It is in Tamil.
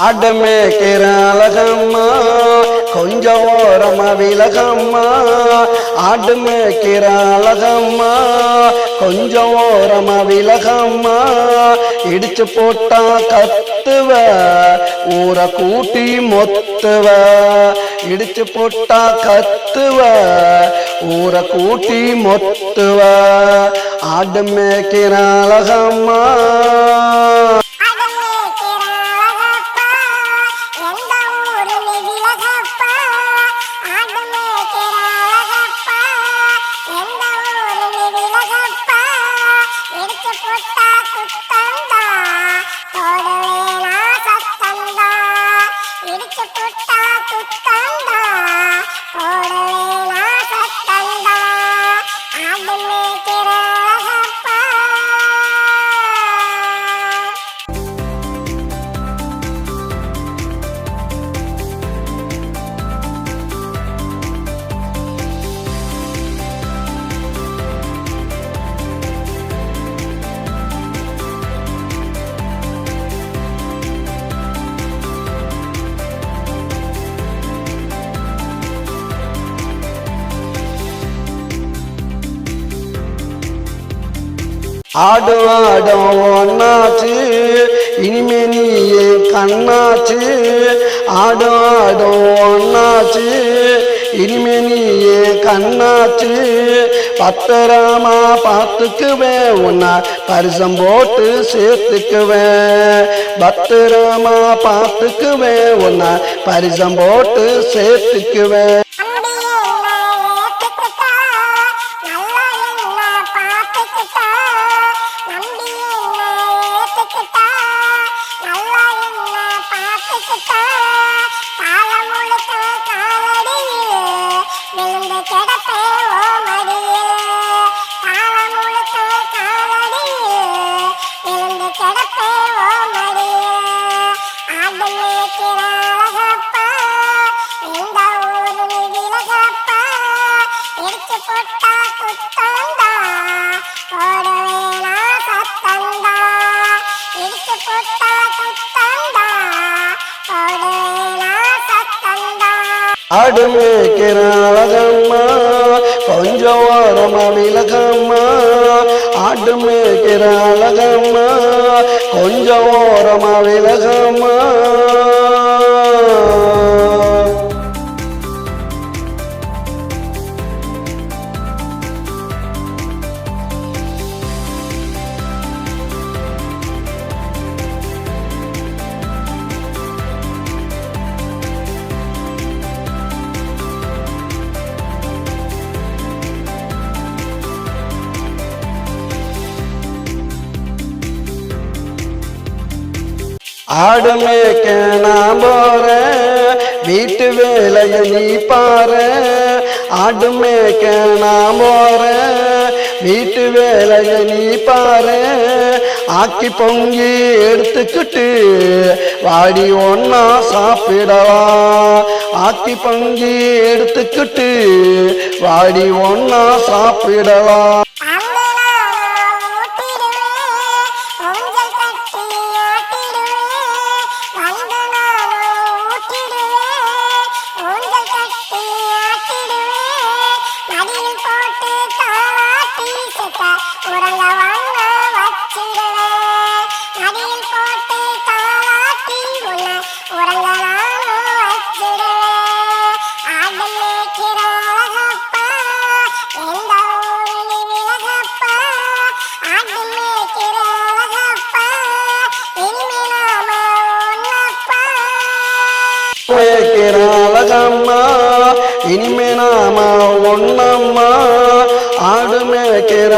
அடமேக்கிற அழகம்மா கொஞ்சம் ஓரமா விலகம்மா. ஆடுமேக்கிற அழகம்மா கொஞ்சம் ஓரமா விலகம்மா. இடிச்சு போட்டா கத்துவ ஊரை கூட்டி மொத்துவ. இடிச்சு போட்டா கத்துவ ஊரை கூட்டி மொத்துவ. ஆடுமேக்கிற அழகம்மா ஆடும் ஆடும் ஒன்னாச்சு இனிமே நீயே கண்ணாச்சு. ஆடும் ஆடும் ஒன்னாச்சு இனிமே நீயே கண்ணாச்சு. பத்திரமா பார்த்துக்குவேன் உன்னை பரிசம் போட்டு சேர்த்துக்குவேன். பத்திரமா பார்த்துக்குவேன் உன்னை பரிசம் போட்டு சேர்த்துக்குவேன். ஆடுமேக்கிற அழகம்மா கொஞ்சம் ஓரமா விலகம்மா. ஆடுமேக்கிற அழகம்மா கொஞ்சம் ஓரமா விலகம்மா. ஆடு மேய்க்க நான் போறேன் வீட்டு வேலைய நீ பாரு. ஆடு மேய்க்க நான் போறேன் வீட்டு வேலைய நீ பாரு. ஆக்கி பொங்கி எடுத்துக்கிட்டு வாடி ஒன்னா சாப்பிடலாம். ஆக்கி பொங்கி எடுத்துக்கிட்டு வாடி ஒன்னா சாப்பிடலாம். அழகம்மா இனிமே நாம ஒன்னம்மா. ஆடு மேய்க்கிற